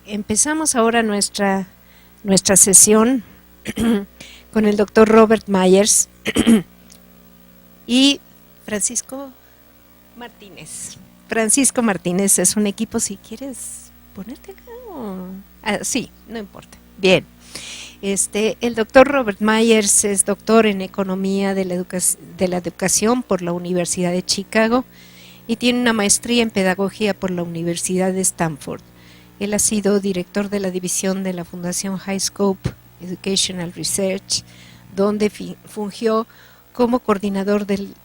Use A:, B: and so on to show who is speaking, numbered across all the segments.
A: Empezamos ahora nuestra sesión con el doctor Robert Myers y Francisco Martínez. Francisco Martínez es un equipo, si quieres ponerte acá o... sí, no importa. Bien. El doctor Robert Myers es doctor en Economía de la Educación por la Universidad de Chicago y tiene una maestría en Pedagogía por la Universidad de Stanford. Él ha sido director de la división de la Fundación High Scope Educational Research, donde fungió como coordinador del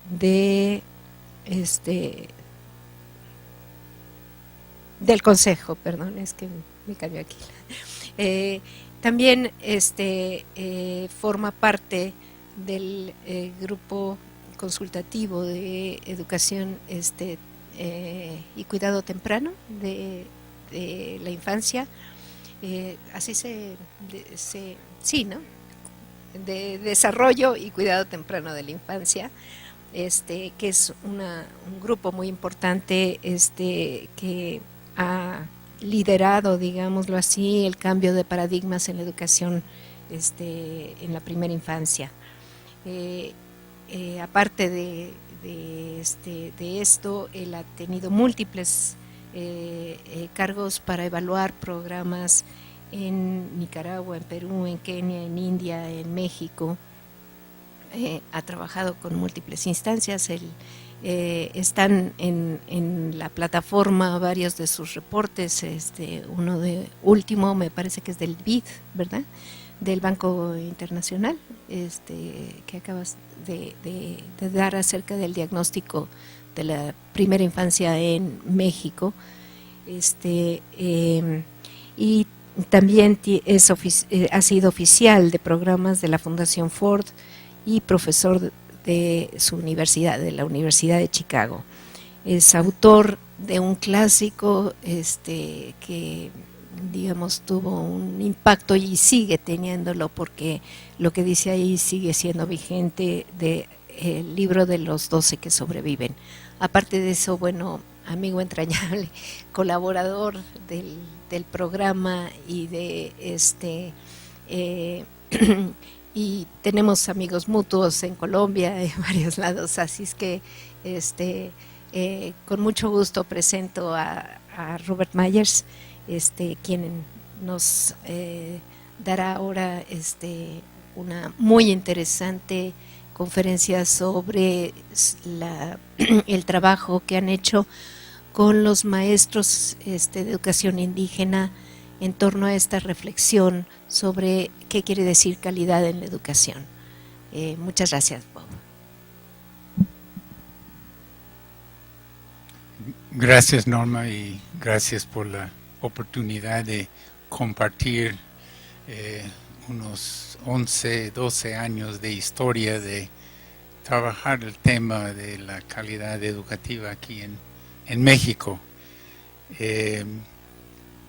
A: consejo, perdón, es que me cambió aquí. También forma parte del grupo consultativo de educación y cuidado temprano de la infancia, así sí, ¿no? De desarrollo y cuidado temprano de la infancia, que es un grupo muy importante que ha liderado, digámoslo así, el cambio de paradigmas en la educación en la primera infancia. Aparte de esto, él ha tenido múltiples cargos para evaluar programas en Nicaragua, en Perú, en Kenia, en India, en México. Ha trabajado con múltiples instancias. Están en la plataforma varios de sus reportes, uno de último me parece que es del BID, ¿verdad?, del Banco Internacional, que acabas de dar acerca del diagnóstico de la primera infancia en México, y también ha sido oficial de programas de la Fundación Ford y profesor de su universidad, de la Universidad de Chicago. Es autor de un clásico que, digamos, tuvo un impacto y sigue teniéndolo, porque lo que dice ahí sigue siendo vigente, el libro de los 12 que sobreviven. Aparte de eso, bueno, amigo entrañable, colaborador del programa y y tenemos amigos mutuos en Colombia, en varios lados, así es que con mucho gusto presento a Robert Myers, quien nos dará ahora una muy interesante conferencia sobre el trabajo que han hecho con los maestros de educación indígena en torno a esta reflexión sobre qué quiere decir calidad en la educación. Muchas gracias, Bob.
B: Gracias, Norma, y gracias por la oportunidad de compartir unos 11, 12 años de historia de trabajar el tema de la calidad educativa aquí en México.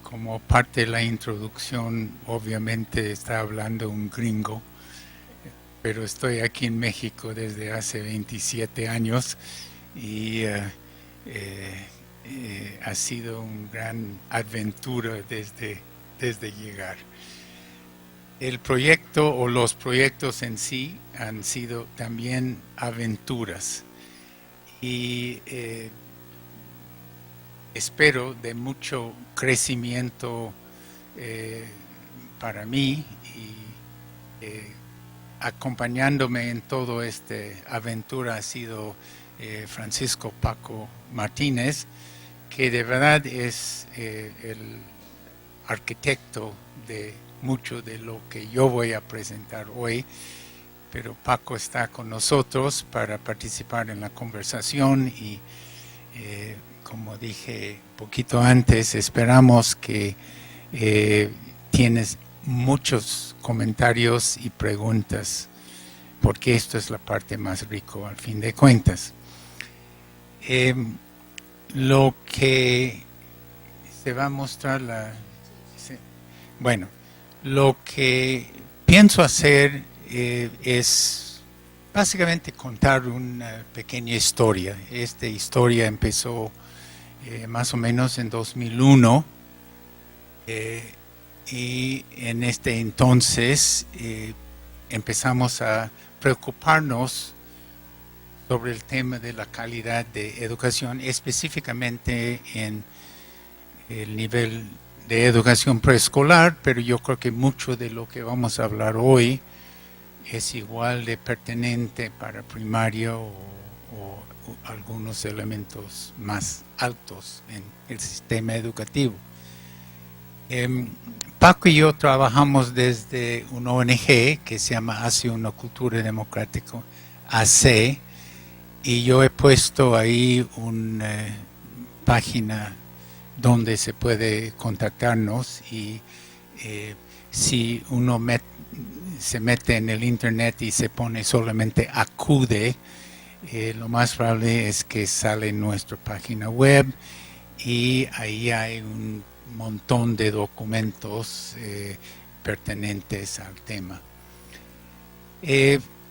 B: Como parte de la introducción, obviamente está hablando un gringo, pero estoy aquí en México desde hace 27 años y ha sido una gran aventura desde llegar. El proyecto o los proyectos en sí han sido también aventuras y espero de mucho crecimiento para mí, y acompañándome en todo esta aventura ha sido Francisco Paco Martínez, que de verdad es el arquitecto de mucho de lo que yo voy a presentar hoy, pero Paco está con nosotros para participar en la conversación y como dije un poquito antes, esperamos que tienes muchos comentarios y preguntas, porque esto es la parte más rico al fin de cuentas. Lo que se va a mostrar bueno, lo que pienso hacer es básicamente contar una pequeña historia. Esta historia empezó más o menos en 2001, Y en este entonces empezamos a preocuparnos sobre el tema de la calidad de educación, específicamente en el nivel de educación preescolar, pero yo creo que mucho de lo que vamos a hablar hoy es igual de pertinente para primaria o algunos elementos más altos en el sistema educativo. Paco y yo trabajamos desde una ONG que se llama Hacia una Cultura Democrática, AC, y yo he puesto ahí una página donde se puede contactarnos y si uno se mete en el internet y se pone solamente acude, lo más probable es que sale en nuestra página web y ahí hay un montón de documentos pertinentes al tema.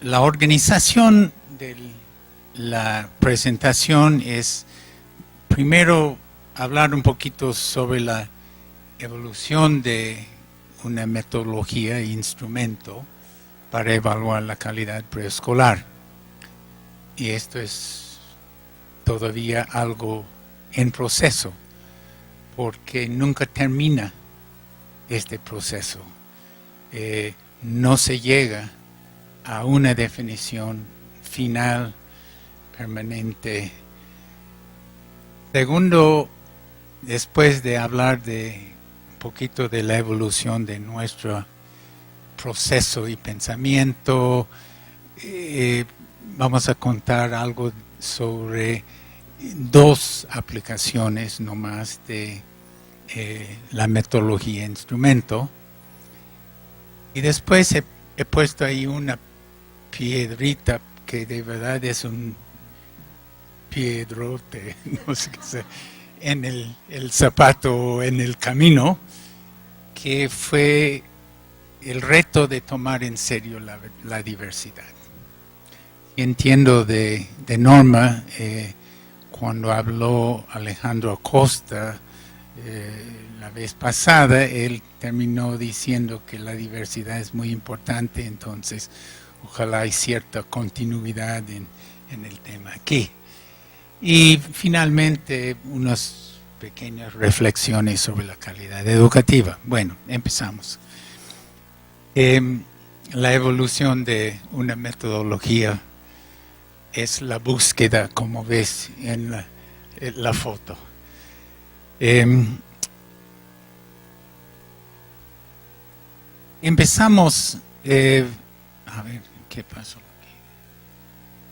B: La organización de la presentación es primero hablar un poquito sobre la evolución de una metodología e instrumento para evaluar la calidad preescolar. Y esto es todavía algo en proceso, porque nunca termina este proceso. No se llega a una definición final, permanente. Segundo, después de hablar de un poquito de la evolución de nuestro proceso y pensamiento, vamos a contar algo sobre dos aplicaciones nomás de la metodología e instrumento. Y después he puesto ahí una piedrita que de verdad es un piedrote, no sé qué sea, en el zapato, en el camino, que fue el reto de tomar en serio la diversidad. Entiendo de Norma, cuando habló Alejandro Acosta la vez pasada, él terminó diciendo que la diversidad es muy importante, entonces ojalá hay cierta continuidad en el tema aquí. Y finalmente, unas pequeñas reflexiones sobre la calidad educativa. Bueno, empezamos. La evolución de una metodología es la búsqueda, como ves en la foto. Empezamos, a ver, ¿qué pasó aquí?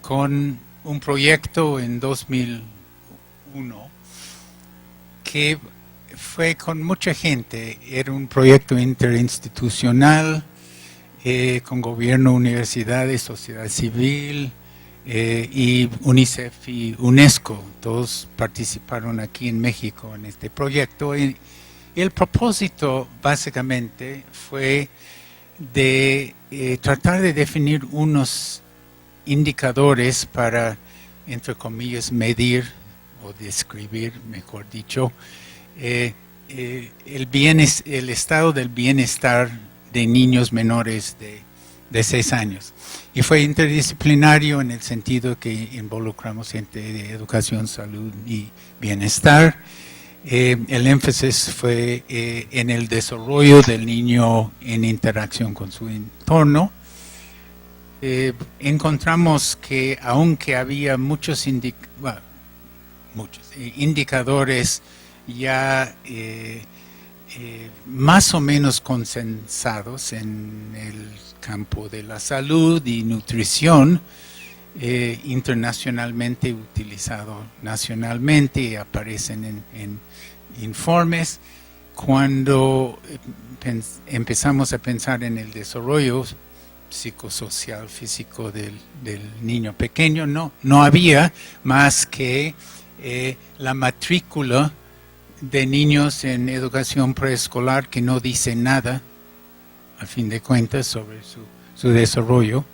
B: Con un proyecto en 2001 que fue con mucha gente. Era un proyecto interinstitucional con gobierno, universidades, sociedad civil y UNICEF y UNESCO. Todos participaron aquí en México en este proyecto. Y el propósito básicamente fue de tratar de definir unos indicadores para, entre comillas, medir o describir, mejor dicho, el estado del bienestar de niños menores de 6 años. Y fue interdisciplinario en el sentido que involucramos gente de educación, salud y bienestar. El énfasis fue en el desarrollo del niño en interacción con su entorno. Encontramos que aunque había muchos indicadores ya más o menos consensados en el campo de la salud y nutrición, internacionalmente utilizado nacionalmente y aparecen en informes. Cuando empezamos a pensar en el desarrollo psicosocial, físico del niño pequeño, no había más que la matrícula de niños en educación preescolar que no dice nada, a fin de cuentas, sobre su desarrollo.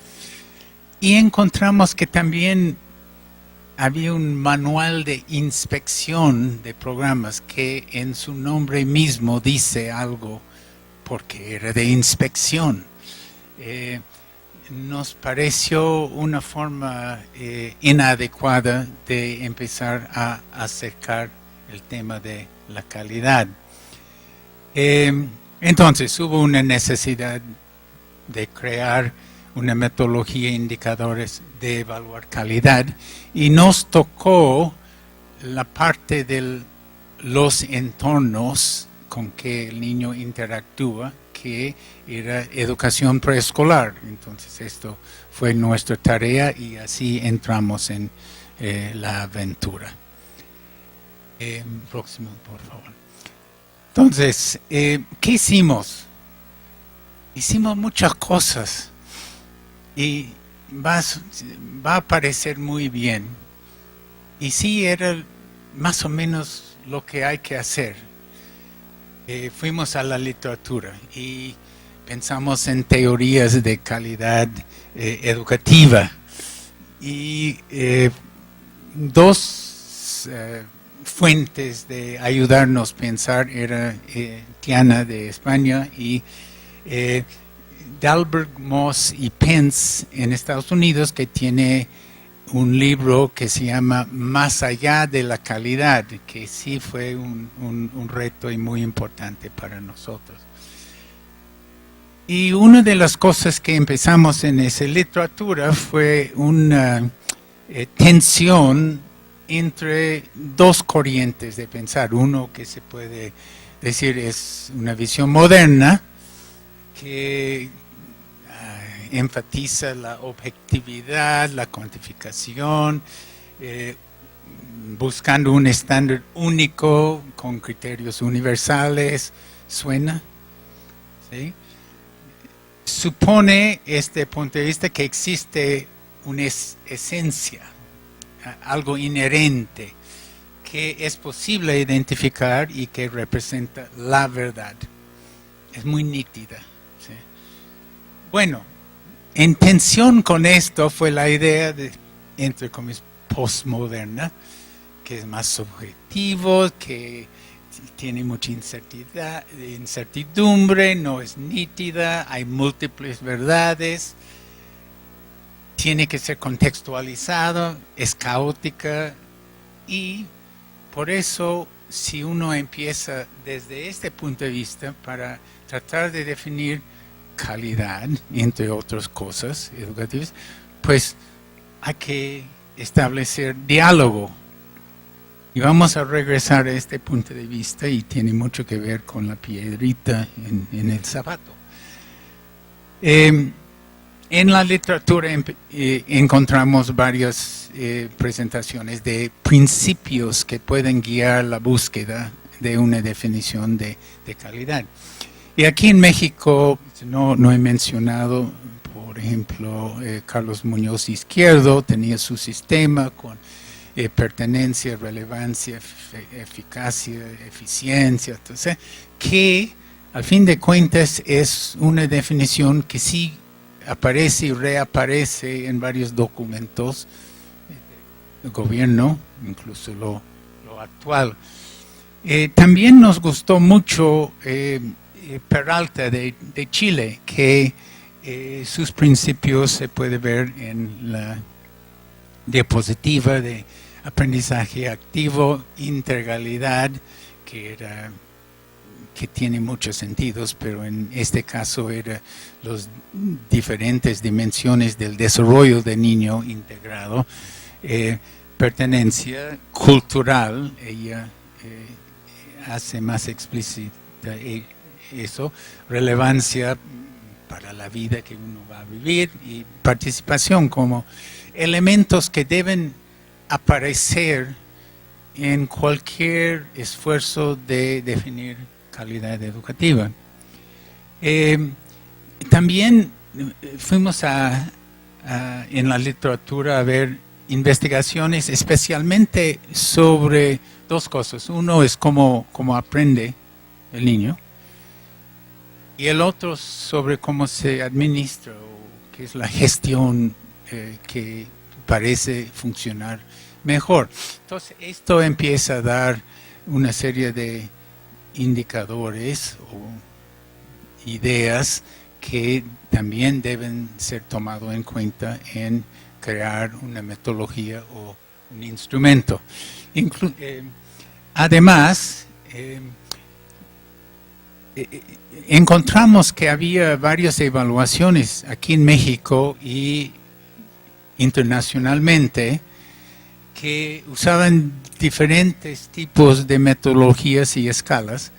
B: Y encontramos que también había un manual de inspección de programas que en su nombre mismo dice algo porque era de inspección. Nos pareció una forma inadecuada de empezar a acercar el tema de la calidad. Entonces hubo una necesidad de crear una metodología de indicadores de evaluar calidad y nos tocó la parte de los entornos con que el niño interactúa, que era educación preescolar. Entonces esto fue nuestra tarea y así entramos en la aventura. Próximo, por favor. Entonces, ¿qué hicimos? Hicimos muchas cosas y va a parecer muy bien. Y sí, era más o menos lo que hay que hacer. Fuimos a la literatura y pensamos en teorías de calidad educativa. Y dos fuentes de ayudarnos a pensar era Tiana de España y Dalberg, Moss y Pence en Estados Unidos, que tiene un libro que se llama Más allá de la calidad, que sí fue un reto y muy importante para nosotros. Y una de las cosas que empezamos en esa literatura fue una tensión entre dos corrientes de pensar. Uno que se puede decir es una visión moderna, que enfatiza la objetividad, la cuantificación, buscando un estándar único con criterios universales. ¿Suena? ¿Sí? Supone este punto de vista que existe una esencia, algo inherente, que es posible identificar y que representa la verdad. Es muy nítida. ¿Sí? Bueno, en tensión con esto fue la idea de, entre comillas, postmoderna, que es más subjetivo, que tiene mucha incertidumbre, no es nítida, hay múltiples verdades, tiene que ser contextualizado, es caótica y por eso si uno empieza desde este punto de vista para tratar de definir calidad, entre otras cosas educativas, pues hay que establecer diálogo. Y vamos a regresar a este punto de vista y tiene mucho que ver con la piedrita en el zapato. En la literatura encontramos varias presentaciones de principios que pueden guiar la búsqueda de una definición de calidad. Y aquí en México, no he mencionado, por ejemplo, Carlos Muñoz Izquierdo tenía su sistema con pertenencia, relevancia, eficacia, eficiencia, entonces, que al fin de cuentas es una definición que sí aparece y reaparece en varios documentos del gobierno, incluso lo actual. También nos gustó mucho Peralta de Chile, que sus principios se puede ver en la diapositiva de aprendizaje activo, integralidad, que tiene muchos sentidos, pero en este caso era las diferentes dimensiones del desarrollo del niño integrado, pertenencia cultural, ella hace más explícita eso, relevancia para la vida que uno va a vivir y participación como elementos que deben aparecer en cualquier esfuerzo de definir calidad educativa. También fuimos en la literatura a ver investigaciones especialmente sobre dos cosas. Uno es cómo aprende el niño y el otro sobre cómo se administra, o qué es la gestión que parece funcionar mejor. Entonces, esto empieza a dar una serie de indicadores o ideas que también deben ser tomados en cuenta en crear una metodología o un instrumento. Además, encontramos que había varias evaluaciones aquí en México y internacionalmente que usaban diferentes tipos de metodologías y escalas.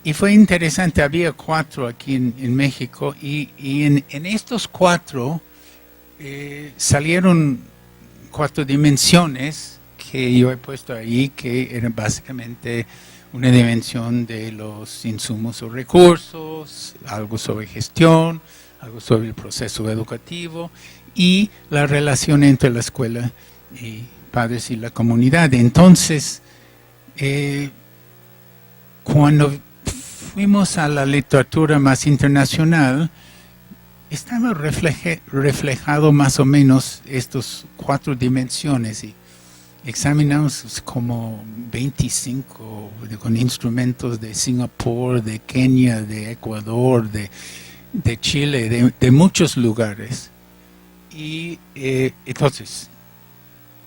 B: Y fue interesante, había 4 aquí en México y en estos 4 salieron 4 dimensiones que yo he puesto ahí, que eran básicamente una dimensión de los insumos o recursos, algo sobre gestión, algo sobre el proceso educativo y la relación entre la escuela y padres y la comunidad. Entonces, cuando fuimos a la literatura más internacional, estaba reflejado más o menos estos 4 dimensiones y examinamos como 25 con instrumentos de Singapur, de Kenia, de Ecuador, de Chile, de muchos lugares. Y entonces,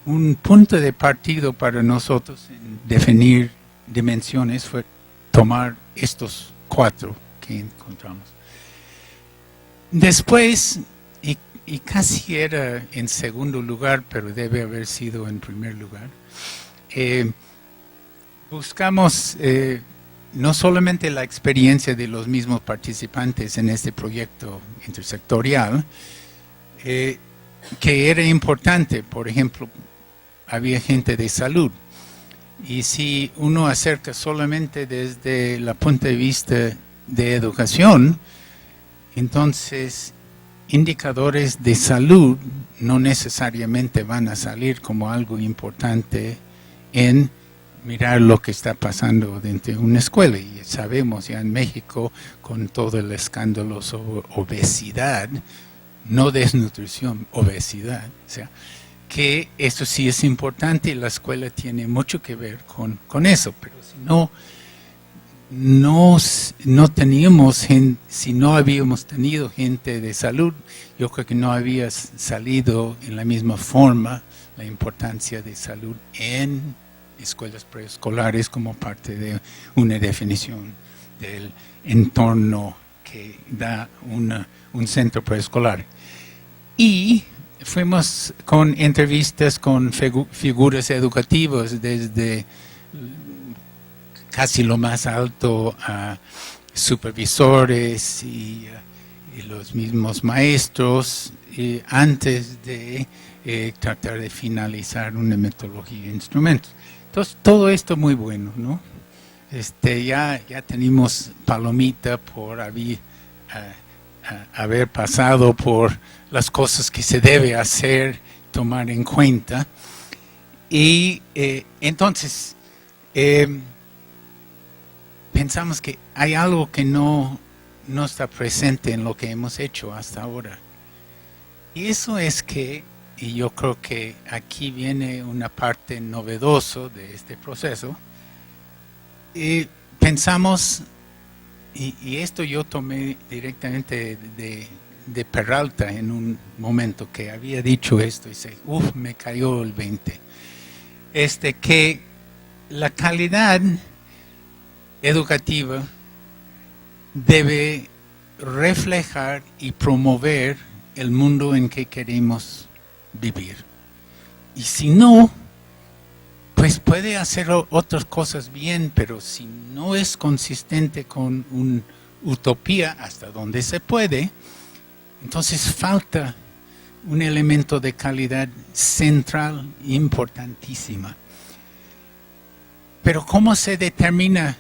B: un punto de partido para nosotros en definir dimensiones fue tomar estos 4 que encontramos. Después, y casi era en segundo lugar, pero debe haber sido en primer lugar, buscamos no solamente la experiencia de los mismos participantes en este proyecto intersectorial, que era importante. Por ejemplo, había gente de salud, y si uno acerca solamente desde el punto de vista de educación, entonces indicadores de salud no necesariamente van a salir como algo importante en mirar lo que está pasando dentro de una escuela. Y sabemos ya en México, con todo el escándalo sobre obesidad, no desnutrición, obesidad, o sea, que eso sí es importante y la escuela tiene mucho que ver con eso. Pero si si no habíamos tenido gente de salud, yo creo que no había salido en la misma forma la importancia de salud en escuelas preescolares como parte de una definición del entorno que da un centro preescolar. Y fuimos con entrevistas con figuras educativas desde casi lo más alto a supervisores y los mismos maestros antes de tratar de finalizar una metodología de instrumentos. Entonces, todo esto muy bueno, ¿no? Ya tenemos palomita por haber pasado por las cosas que se debe hacer, tomar en cuenta. Y entonces, pensamos que hay algo que no está presente en lo que hemos hecho hasta ahora. Y eso es que, y yo creo que aquí viene una parte novedosa de este proceso, pensamos, y esto yo tomé directamente de Peralta en un momento que había dicho esto, y dice, me cayó el 20. Que la calidad educativa debe reflejar y promover el mundo en que queremos vivir. Y si no, pues puede hacer otras cosas bien, pero si no es consistente con una utopía hasta donde se puede, entonces falta un elemento de calidad central importantísima. Pero ¿cómo se determina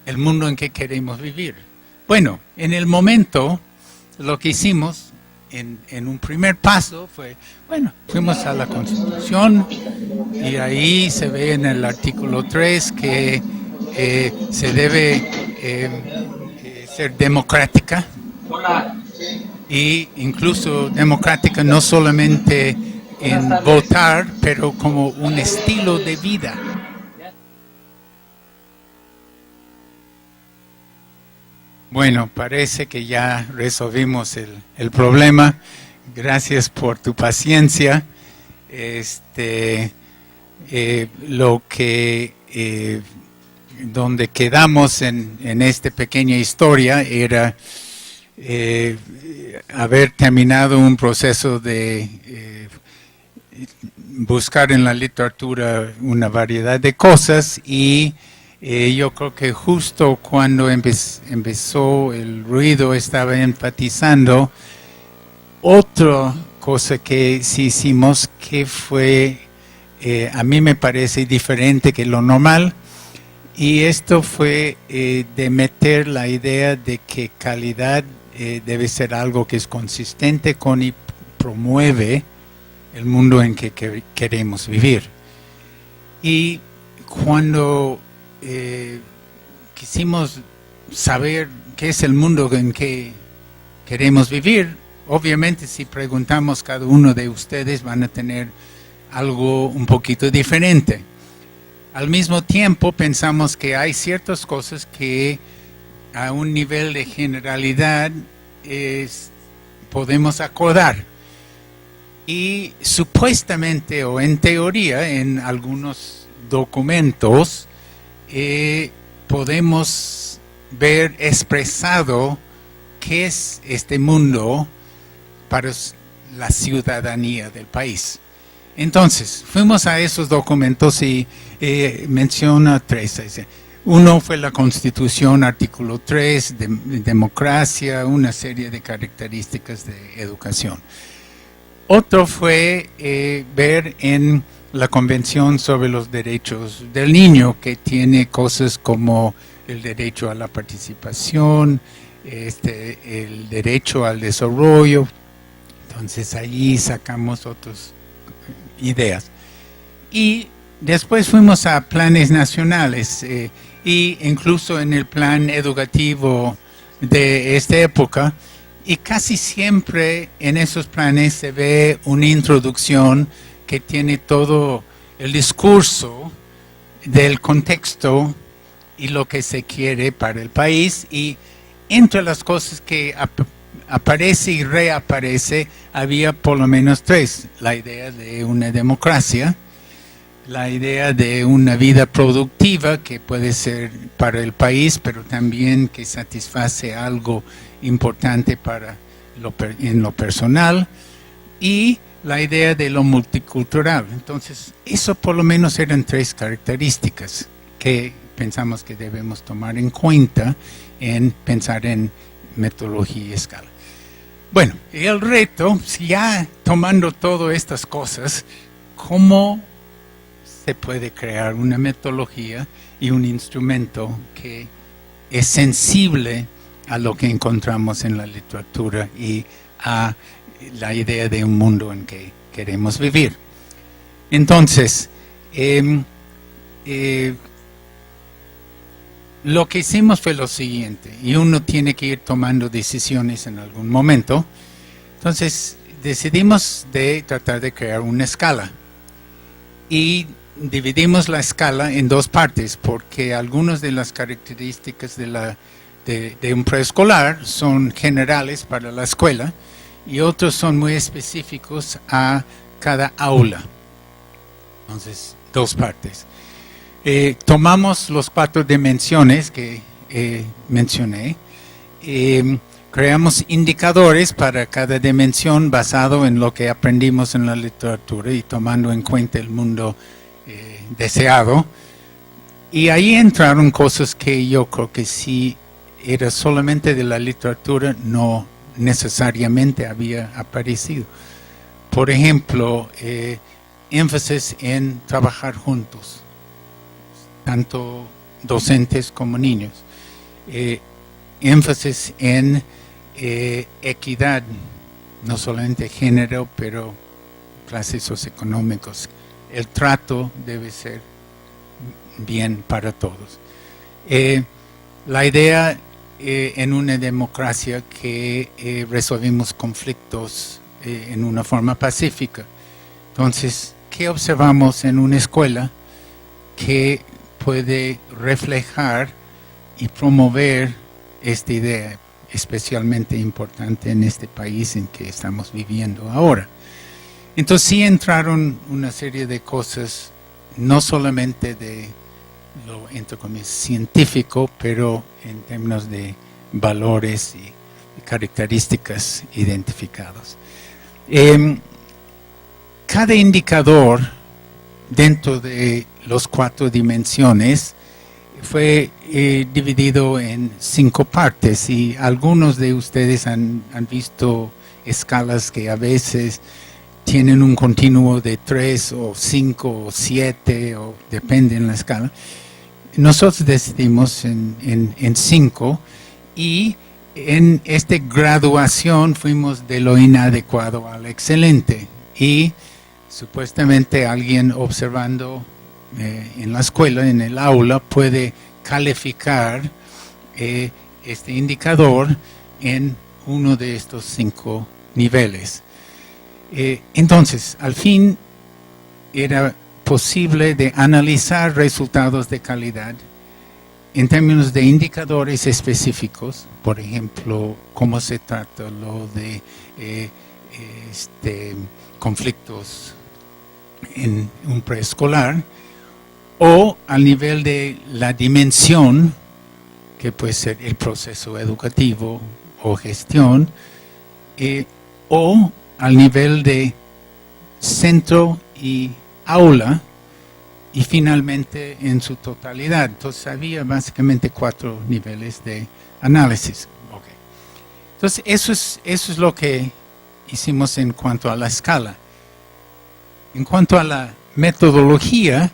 B: el mundo en que queremos vivir? Bueno, en el momento lo que hicimos en un primer paso fue, fuimos a la Constitución y ahí se ve en el artículo 3 que se debe ser democrática, y incluso democrática no solamente en votar, pero como un estilo de vida. Bueno, parece que ya resolvimos el problema. Gracias por tu paciencia. Lo que donde quedamos en esta pequeña historia era haber terminado un proceso de buscar en la literatura una variedad de cosas y yo creo que justo cuando empezó el ruido estaba enfatizando otra cosa que sí hicimos que fue, a mí me parece diferente que lo normal, y esto fue de meter la idea de que calidad debe ser algo que es consistente con y promueve el mundo en que queremos vivir. Y cuando quisimos saber qué es el mundo en que queremos vivir, obviamente si preguntamos cada uno de ustedes van a tener algo un poquito diferente. Al mismo tiempo pensamos que hay ciertas cosas que a un nivel de generalidad podemos acordar. Y supuestamente o en teoría en algunos documentos podemos ver expresado qué es este mundo para la ciudadanía del país. Entonces, fuimos a esos documentos y menciona tres. Uno fue la Constitución, artículo 3, democracia, una serie de características de educación. Otro fue ver en la Convención sobre los Derechos del Niño, que tiene cosas como el derecho a la participación, el derecho al desarrollo. Entonces allí sacamos otras ideas. Y después fuimos a planes nacionales y incluso en el plan educativo de esta época, y casi siempre en esos planes se ve una introducción que tiene todo el discurso del contexto y lo que se quiere para el país, y entre las cosas que aparece y reaparece había por lo menos tres: la idea de una democracia, la idea de una vida productiva que puede ser para el país, pero también que satisface algo importante para en lo personal, y la idea de lo multicultural. Entonces, eso por lo menos eran tres características que pensamos que debemos tomar en cuenta en pensar en metodología y escala. Bueno, el reto, ya tomando todas estas cosas, ¿cómo se puede crear una metodología y un instrumento que es sensible a lo que encontramos en la literatura y a la idea de un mundo en que queremos vivir? Entonces, lo que hicimos fue lo siguiente, y uno tiene que ir tomando decisiones en algún momento. Entonces decidimos de tratar de crear una escala y dividimos la escala en dos partes, porque algunas de las características de un preescolar son generales para la escuela y otros son muy específicos a cada aula. Entonces, dos partes. Tomamos los 4 dimensiones que mencioné, creamos indicadores para cada dimensión basado en lo que aprendimos en la literatura y tomando en cuenta el mundo deseado, y ahí entraron cosas que yo creo que sí era solamente de la literatura, no necesariamente había aparecido. Por ejemplo, énfasis en trabajar juntos, tanto docentes como niños, énfasis en equidad, no solamente género, pero clases socioeconómicas. El trato debe ser bien para todos. La idea en una democracia que resolvimos conflictos en una forma pacífica. Entonces, ¿qué observamos en una escuela que puede reflejar y promover esta idea, especialmente importante en este país en que estamos viviendo ahora? Entonces sí entraron una serie de cosas, no solamente de lo, entre comillas, científico, pero en términos de valores y características identificadas. Cada indicador dentro de los 4 dimensiones fue dividido en 5 partes, y algunos de ustedes han visto escalas que a veces tienen un continuo de 3 o 5 o 7, o depende en la escala. Nosotros decidimos en 5, y en esta graduación fuimos de lo inadecuado al excelente, y supuestamente alguien observando en la escuela, en el aula, puede calificar este indicador en uno de estos 5 niveles. Entonces, al fin, era posible de analizar resultados de calidad en términos de indicadores específicos, por ejemplo, cómo se trata lo de conflictos en un preescolar, o al nivel de la dimensión, que puede ser el proceso educativo o gestión, o al nivel de centro y aula, y finalmente en su totalidad. Entonces había básicamente 4 niveles de análisis. Okay. Entonces eso es lo que hicimos en cuanto a la escala. En cuanto a la metodología,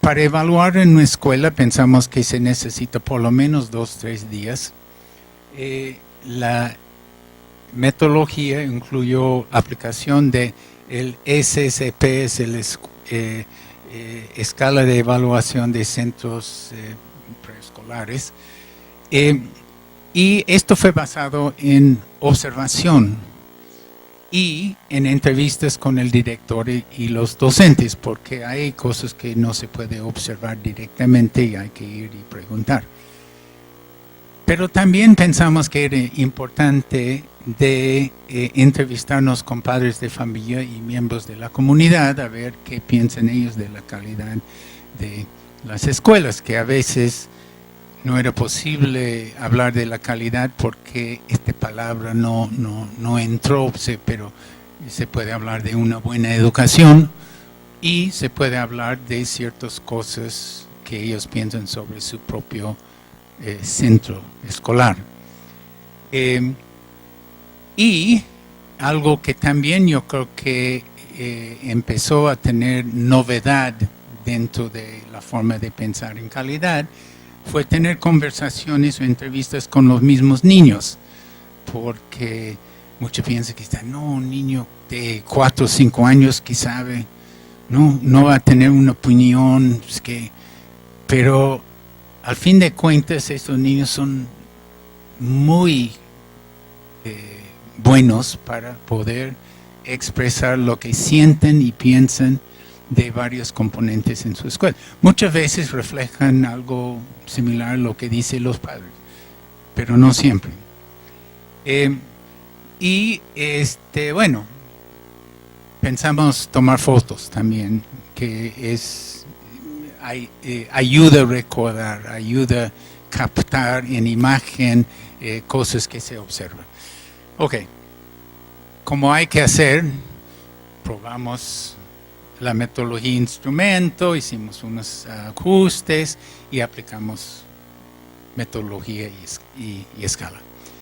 B: para evaluar en una escuela pensamos que se necesita por lo menos 2-3 días. La metodología incluyó aplicación de el SSP, es el escala de evaluación de centros preescolares, y esto fue basado en observación y en entrevistas con el director y los docentes, porque hay cosas que no se puede observar directamente y hay que ir y preguntar. Pero también pensamos que era importante de entrevistarnos con padres de familia y miembros de la comunidad, a ver qué piensan ellos de la calidad de las escuelas, que a veces no era posible hablar de la calidad porque esta palabra no entró, pero se puede hablar de una buena educación y se puede hablar de ciertas cosas que ellos piensan sobre su propio centro escolar. Y algo que también yo creo que empezó a tener novedad dentro de la forma de pensar en calidad fue tener conversaciones o entrevistas con los mismos niños, porque muchos piensan que un niño de 4 o 5 años que sabe, no va a tener una opinión, pero al fin de cuentas estos niños son muy buenos para poder expresar lo que sienten y piensan de varios componentes en su escuela. Muchas veces reflejan algo similar a lo que dicen los padres, pero no siempre. Pensamos tomar fotos también, que ayuda a recordar, ayuda a captar en imagen cosas que se observan. Ok, como hay que hacer, probamos la metodología instrumento, hicimos unos ajustes y aplicamos metodología y escala.